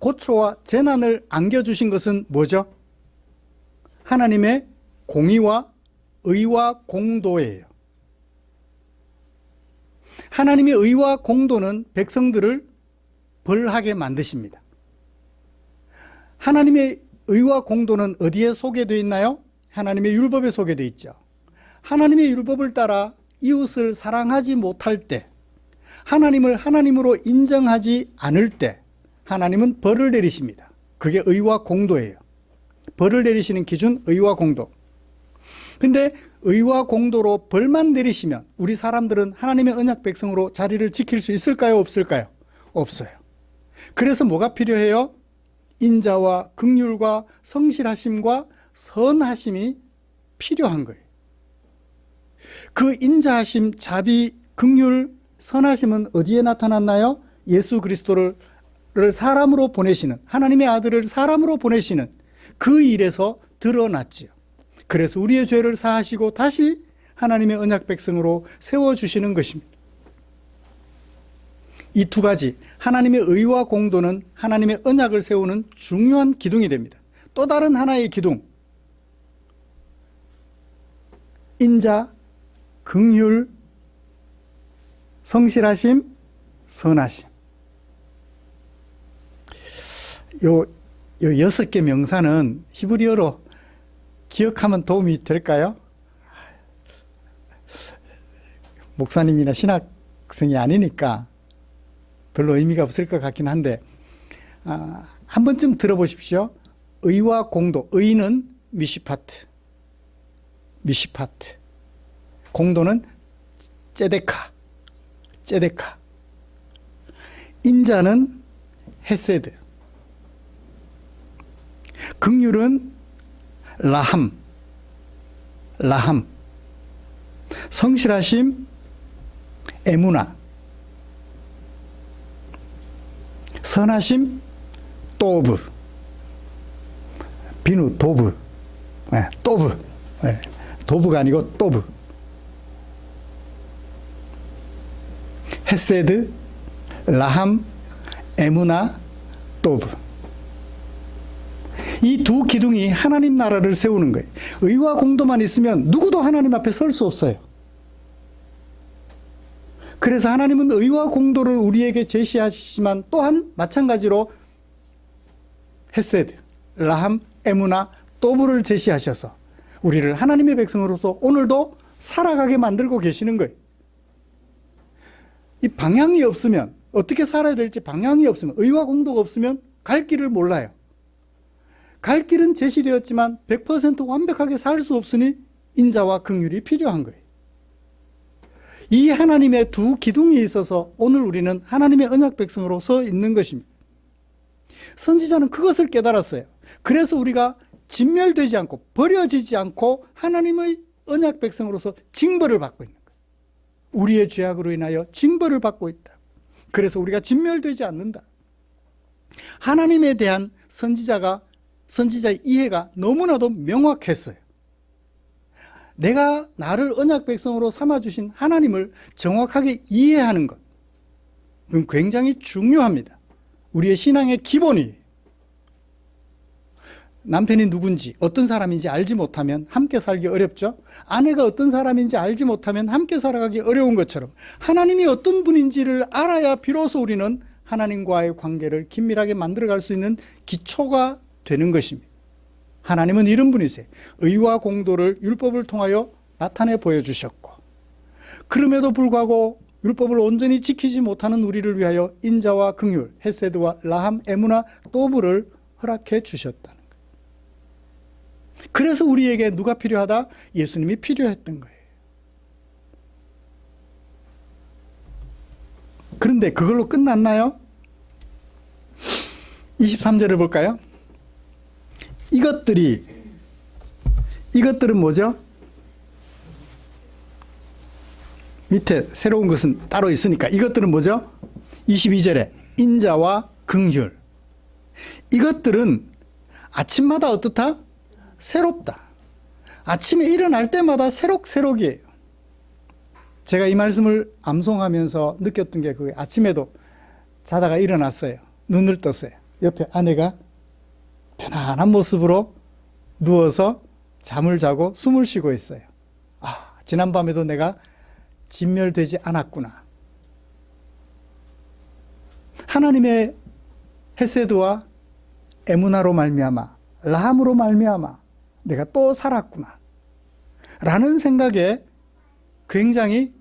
고초와 재난을 안겨주신 것은 뭐죠? 하나님의 공의와 의와 공도예요. 하나님의 의와 공도는 백성들을 벌하게 만드십니다. 하나님의 의와 공도는 어디에 소개되어 있나요? 하나님의 율법에 소개되어 있죠. 하나님의 율법을 따라 이웃을 사랑하지 못할 때, 하나님을 하나님으로 인정하지 않을 때 하나님은 벌을 내리십니다. 그게 의와 공도예요. 벌을 내리시는 기준, 의와 공도. 근데 의와 공도로 벌만 내리시면 우리 사람들은 하나님의 언약 백성으로 자리를 지킬 수 있을까요? 없을까요? 없어요. 그래서 뭐가 필요해요? 인자와 긍휼과 성실하심과 선하심이 필요한 거예요. 그 인자하심, 자비, 긍휼, 선하심은 어디에 나타났나요? 예수 그리스도를 사람으로 보내시는, 하나님의 아들을 사람으로 보내시는 그 일에서 드러났지요. 그래서 우리의 죄를 사하시고 다시 하나님의 언약 백성으로 세워주시는 것입니다. 이 두 가지, 하나님의 의와 공도는 하나님의 언약을 세우는 중요한 기둥이 됩니다. 또 다른 하나의 기둥, 인자, 긍휼, 성실하심, 선하심. 요 6개 명사는 히브리어로 기억하면 도움이 될까요? 목사님이나 신학생이 아니니까 별로 의미가 없을 것 같긴 한데, 한 번쯤 들어보십시오. 의와 공도. 의는 미시파트. 공도는 ጼ데카. 인자는 헤세드. 긍휼은 라함. 성실하심, 에무나. 선하심, 또브. 비누, 도브. 또브. 도브가 아니고 또브. 헤세드, 라함, 에무나, 또브. 이 두 기둥이 하나님 나라를 세우는 거예요. 의와 공도만 있으면 누구도 하나님 앞에 설 수 없어요. 그래서 하나님은 의와 공도를 우리에게 제시하시지만 또한 마찬가지로 헤세드, 라함, 에무나, 또브를 제시하셔서 우리를 하나님의 백성으로서 오늘도 살아가게 만들고 계시는 거예요. 이 방향이 없으면, 어떻게 살아야 될지 방향이 없으면, 의와 공도가 없으면 갈 길을 몰라요. 갈 길은 제시되었지만 100% 완벽하게 살 수 없으니 인자와 긍휼이 필요한 거예요. 이 하나님의 두 기둥이 있어서 오늘 우리는 하나님의 언약 백성으로 서 있는 것입니다. 선지자는 그것을 깨달았어요. 그래서 우리가 진멸되지 않고 버려지지 않고 하나님의 언약 백성으로서 징벌을 받고 있는 거예요. 우리의 죄악으로 인하여 징벌을 받고 있다. 그래서 우리가 진멸되지 않는다. 하나님에 대한 선지자의 이해가 너무나도 명확했어요. 내가 나를 언약 백성으로 삼아주신 하나님을 정확하게 이해하는 것, 그건 굉장히 중요합니다. 우리의 신앙의 기본이에요. 남편이 누군지, 어떤 사람인지 알지 못하면 함께 살기 어렵죠. 아내가 어떤 사람인지 알지 못하면 함께 살아가기 어려운 것처럼 하나님이 어떤 분인지를 알아야 비로소 우리는 하나님과의 관계를 긴밀하게 만들어갈 수 있는 기초가 되는 것입니다. 하나님은 이런 분이세요. 의와 공도를 율법을 통하여 나타내 보여주셨고, 그럼에도 불구하고 율법을 온전히 지키지 못하는 우리를 위하여 인자와 긍휼, 헤세드와 라함, 에무나, 또브를 허락해 주셨다는 거예요. 그래서 우리에게 누가 필요하다? 예수님이 필요했던 거예요. 그런데 그걸로 끝났나요? 23절을 볼까요? 이것들은 뭐죠? 밑에 새로운 것은 따로 있으니까 이것들은 뭐죠? 22절에 인자와 긍휼. 이것들은 아침마다 어떻다? 새롭다. 아침에 일어날 때마다 새록새록이에요. 제가 이 말씀을 암송하면서 느꼈던 게 그게 아침에도 자다가 일어났어요. 눈을 떴어요. 옆에 아내가 편안한 모습으로 누워서 잠을 자고 숨을 쉬고 있어요. 지난밤에도 내가 진멸되지 않았구나. 하나님의 헤세드와 에무나로 말미암아, 라함으로 말미암아 내가 또 살았구나 라는 생각에 굉장히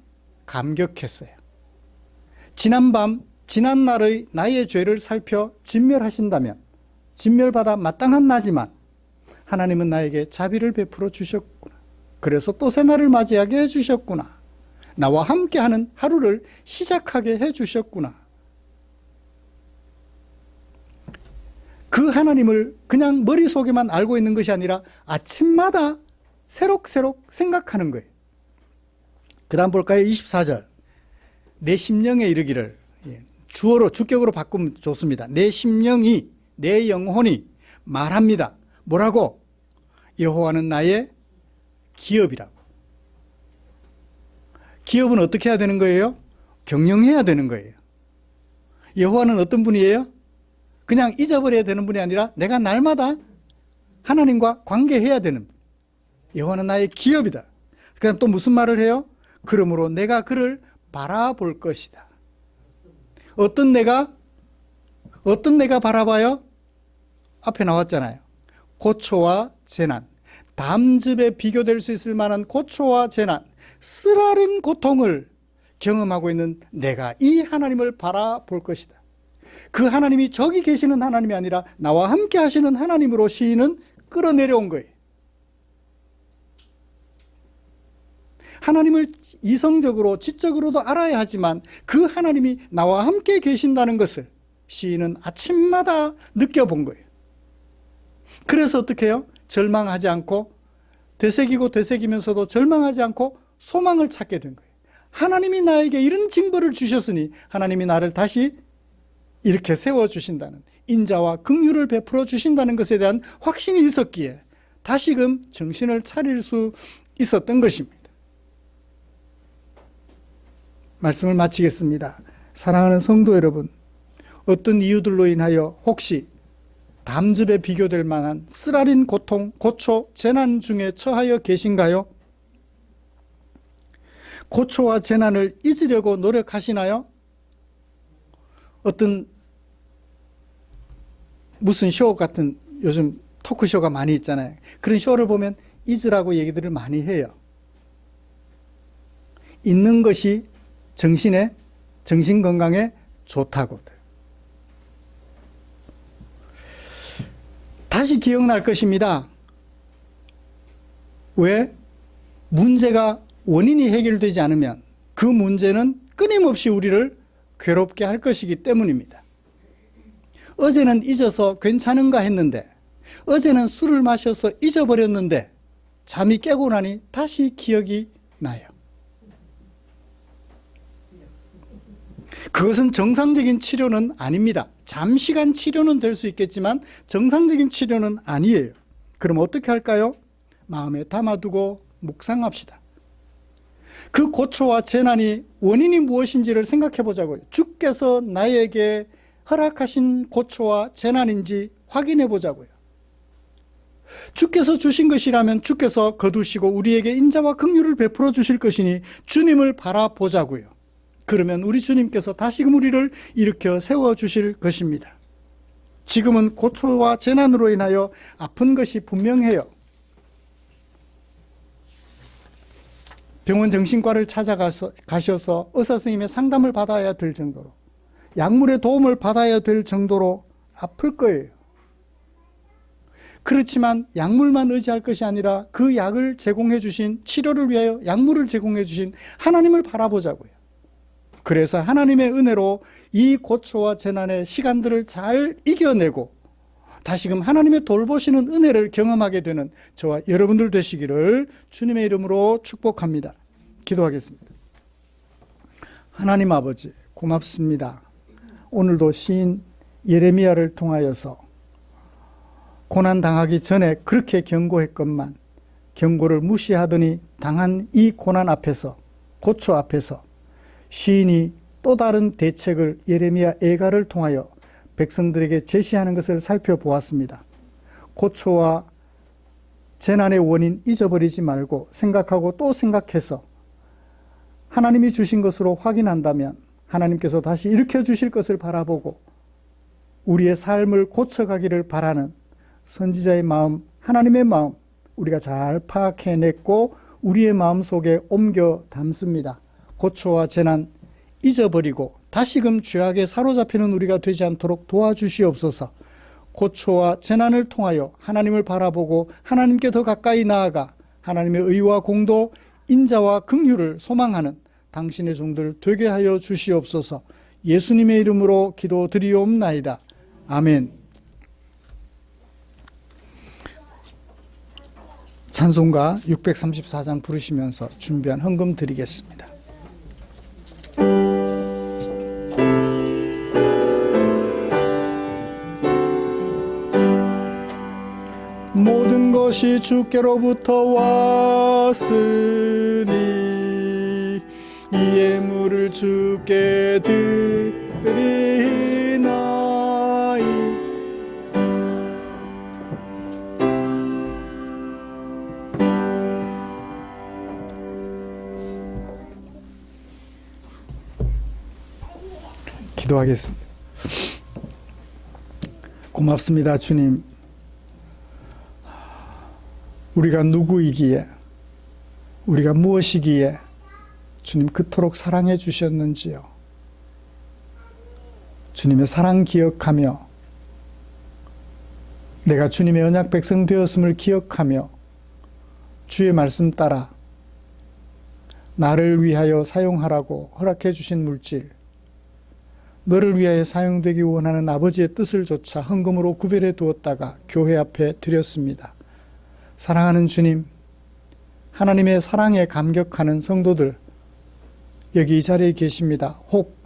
감격했어요. 지난 날의 나의 죄를 살펴 진멸하신다면 진멸받아 마땅한 나지만 하나님은 나에게 자비를 베풀어 주셨구나. 그래서 또 새날을 맞이하게 해주셨구나. 나와 함께하는 하루를 시작하게 해주셨구나. 그 하나님을 그냥 머릿속에만 알고 있는 것이 아니라 아침마다 새록새록 생각하는 거예요. 그 다음 볼까요? 24절. 내 심령에 이르기를, 주어로 주격으로 바꾸면 좋습니다. 내 심령이, 내 영혼이 말합니다. 뭐라고? 여호와는 나의 기업이라고. 기업은 어떻게 해야 되는 거예요? 경영해야 되는 거예요. 여호와는 어떤 분이에요? 그냥 잊어버려야 되는 분이 아니라 내가 날마다 하나님과 관계해야 되는 분. 여호와는 나의 기업이다. 그다음 또 무슨 말을 해요? 그러므로 내가 그를 바라볼 것이다. 어떤 내가 바라봐요? 앞에 나왔잖아요. 고초와 재난, 담즙에 비교될 수 있을 만한 고초와 재난, 쓰라린 고통을 경험하고 있는 내가 이 하나님을 바라볼 것이다. 그 하나님이 저기 계시는 하나님이 아니라 나와 함께 하시는 하나님으로 시인은 끌어내려온 거예요. 하나님을 이성적으로 지적으로도 알아야 하지만 그 하나님이 나와 함께 계신다는 것을 시인은 아침마다 느껴본 거예요. 그래서 어떻게 해요? 절망하지 않고 되새기고 되새기면서도 절망하지 않고 소망을 찾게 된 거예요. 하나님이 나에게 이런 징벌을 주셨으니 하나님이 나를 다시 이렇게 세워주신다는, 인자와 긍휼을 베풀어 주신다는 것에 대한 확신이 있었기에 다시금 정신을 차릴 수 있었던 것입니다. 말씀을 마치겠습니다. 사랑하는 성도 여러분, 어떤 이유들로 인하여 혹시 담즙에 비교될 만한 쓰라린 고통, 고초, 재난 중에 처하여 계신가요? 고초와 재난을 잊으려고 노력하시나요? 어떤 무슨 쇼 같은 요즘 토크쇼가 많이 있잖아요. 그런 쇼를 보면 잊으라고 얘기들을 많이 해요. 잊는 것이 정신 건강에 좋다고들. 다시 기억날 것입니다. 왜? 문제가 원인이 해결되지 않으면 그 문제는 끊임없이 우리를 괴롭게 할 것이기 때문입니다. 어제는 잊어서 괜찮은가 했는데, 어제는 술을 마셔서 잊어버렸는데 잠이 깨고 나니 다시 기억이 나요. 그것은 정상적인 치료는 아닙니다. 잠시간 치료는 될 수 있겠지만 정상적인 치료는 아니에요. 그럼 어떻게 할까요? 마음에 담아두고 묵상합시다. 그 고초와 재난이 원인이 무엇인지를 생각해 보자고요. 주께서 나에게 허락하신 고초와 재난인지 확인해 보자고요. 주께서 주신 것이라면 주께서 거두시고 우리에게 인자와 긍휼을 베풀어 주실 것이니 주님을 바라보자고요. 그러면 우리 주님께서 다시금 우리를 일으켜 세워주실 것입니다. 지금은 고초와 재난으로 인하여 아픈 것이 분명해요. 병원 정신과를 찾아가셔서 의사 선생님의 상담을 받아야 될 정도로, 약물의 도움을 받아야 될 정도로 아플 거예요. 그렇지만 약물만 의지할 것이 아니라 그 약을 제공해 주신, 치료를 위하여 약물을 제공해 주신 하나님을 바라보자고요. 그래서 하나님의 은혜로 이 고초와 재난의 시간들을 잘 이겨내고 다시금 하나님의 돌보시는 은혜를 경험하게 되는 저와 여러분들 되시기를 주님의 이름으로 축복합니다. 기도하겠습니다. 하나님 아버지, 고맙습니다. 오늘도 시인 예레미야를 통하여서 고난당하기 전에 그렇게 경고했건만 경고를 무시하더니 당한 이 고난 앞에서, 고초 앞에서 시인이 또 다른 대책을 예레미야 애가를 통하여 백성들에게 제시하는 것을 살펴보았습니다. 고초와 재난의 원인 잊어버리지 말고 생각하고 또 생각해서 하나님이 주신 것으로 확인한다면 하나님께서 다시 일으켜 주실 것을 바라보고 우리의 삶을 고쳐가기를 바라는 선지자의 마음, 하나님의 마음 우리가 잘 파악해냈고 우리의 마음속에 옮겨 담습니다. 고초와 재난 잊어버리고 다시금 죄악에 사로잡히는 우리가 되지 않도록 도와주시옵소서. 고초와 재난을 통하여 하나님을 바라보고 하나님께 더 가까이 나아가 하나님의 의와 공도, 인자와 긍휼을 소망하는 당신의 종들 되게 하여 주시옵소서. 예수님의 이름으로 기도드리옵나이다. 아멘. 찬송가 634장 부르시면서 준비한 헌금 드리겠습니다. 것이 주께로부터 왔으니 이 예물을 주께 드리나이. 기도하겠습니다. 고맙습니다, 주님. 우리가 누구이기에, 우리가 무엇이기에 주님 그토록 사랑해 주셨는지요. 주님의 사랑 기억하며 내가 주님의 언약 백성 되었음을 기억하며 주의 말씀 따라 나를 위하여 사용하라고 허락해 주신 물질, 너를 위하여 사용되기 원하는 아버지의 뜻을 조차 헌금으로 구별해 두었다가 교회 앞에 드렸습니다. 사랑하는 주님, 하나님의 사랑에 감격하는 성도들 여기 이 자리에 계십니다. 혹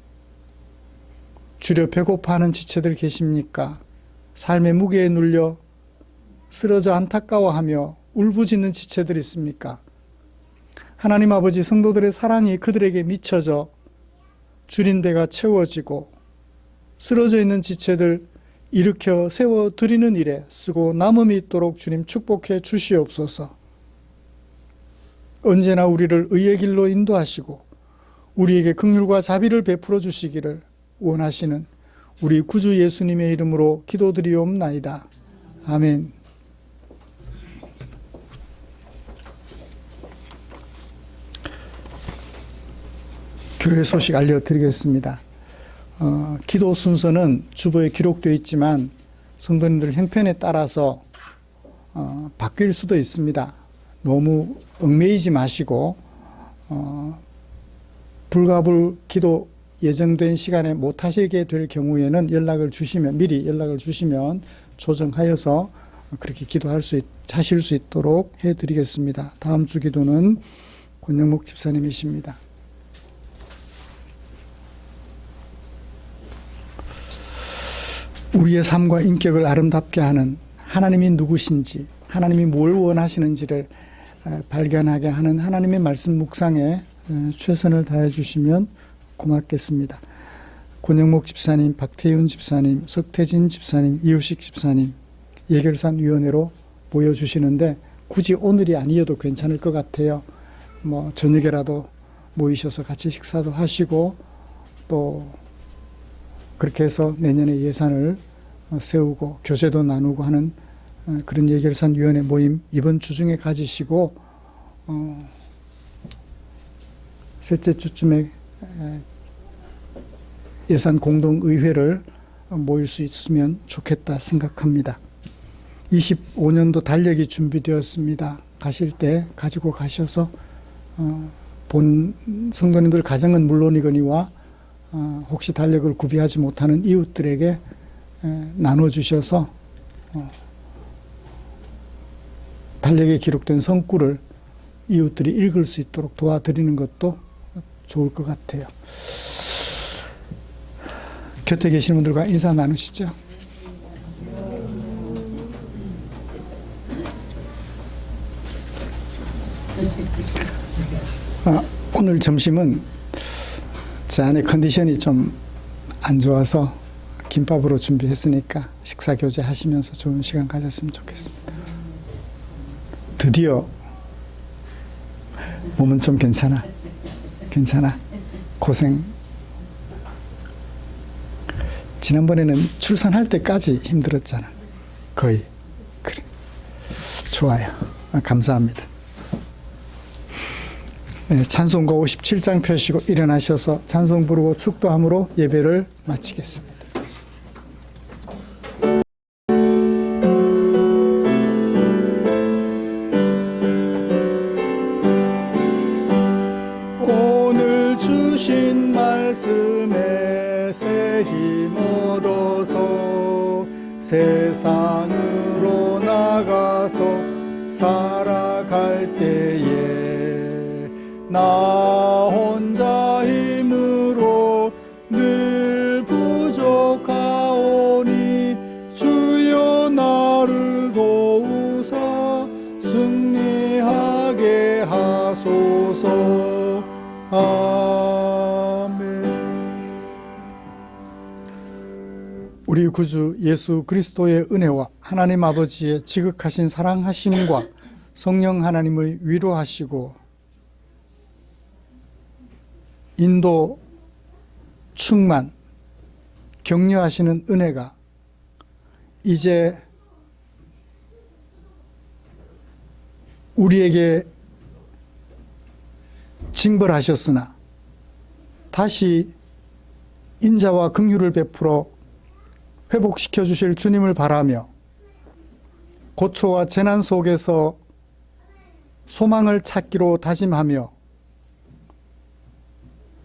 주려 배고파하는 지체들 계십니까? 삶의 무게에 눌려 쓰러져 안타까워하며 울부짖는 지체들 있습니까? 하나님 아버지, 성도들의 사랑이 그들에게 미쳐져 줄인 배가 채워지고 쓰러져 있는 지체들 일으켜 세워드리는 일에 쓰고 남음이 있도록 주님 축복해 주시옵소서. 언제나 우리를 의의 길로 인도하시고 우리에게 긍휼과 자비를 베풀어 주시기를 원하시는 우리 구주 예수님의 이름으로 기도드리옵나이다. 아멘. 교회 소식 알려드리겠습니다. 기도 순서는 주보에 기록되어 있지만 성도님들 형편에 따라서 바뀔 수도 있습니다. 너무 얽매이지 마시고 불가불 기도 예정된 시간에 못 하시게 될 경우에는 미리 연락을 주시면 조정하여서 그렇게 하실 수 있도록 해드리겠습니다. 다음 주 기도는 권영목 집사님이십니다. 우리의 삶과 인격을 아름답게 하는 하나님이 누구신지, 하나님이 뭘 원하시는지를 발견하게 하는 하나님의 말씀 묵상에 최선을 다해 주시면 고맙겠습니다. 권영목 집사님, 박태윤 집사님, 석태진 집사님, 이우식 집사님 예결산위원회로 모여주시는데 굳이 오늘이 아니어도 괜찮을 것 같아요. 저녁에라도 모이셔서 같이 식사도 하시고 또 그렇게 해서 내년에 예산을 세우고 교제도 나누고 하는 그런 예결산위원회 모임 이번 주 중에 가지시고 셋째 주쯤에 예산 공동의회를 모일 수 있으면 좋겠다 생각합니다. 25년도 달력이 준비되었습니다. 가실 때 가지고 가셔서 본 성도님들 가정은 물론이거니와 혹시 달력을 구비하지 못하는 이웃들에게 나눠주셔서 달력에 기록된 성구를 이웃들이 읽을 수 있도록 도와드리는 것도 좋을 것 같아요. 곁에 계신 분들과 인사 나누시죠. 오늘 점심은 제 아내 컨디션이 좀 안 좋아서 김밥으로 준비했으니까 식사 교제 하시면서 좋은 시간 가졌으면 좋겠습니다. 드디어 몸은 좀 괜찮아. 고생. 지난번에는 출산할 때까지 힘들었잖아. 거의. 그래. 좋아요. 감사합니다. 네, 찬송가 57장 펴시고 일어나셔서 찬송 부르고 축도함으로 예배를 마치겠습니다. 오늘 주신 말씀에 새 힘 얻어서 세상으로 나가서 살아갈 때에 나 혼자 힘으로 늘 부족하오니 주여 나를 도우사 승리하게 하소서. 아멘. 우리 구주 예수 그리스도의 은혜와 하나님 아버지의 지극하신 사랑하심과 성령 하나님의 위로하시고 인도 충만 격려하시는 은혜가 이제 우리에게 징벌하셨으나 다시 인자와 긍휼을 베풀어 회복시켜 주실 주님을 바라며 고초와 재난 속에서 소망을 찾기로 다짐하며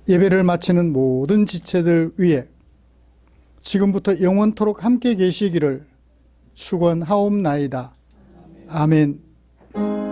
예배를 마치는 모든 지체들 위해 지금부터 영원토록 함께 계시기를 축원하옵나이다. 아멘.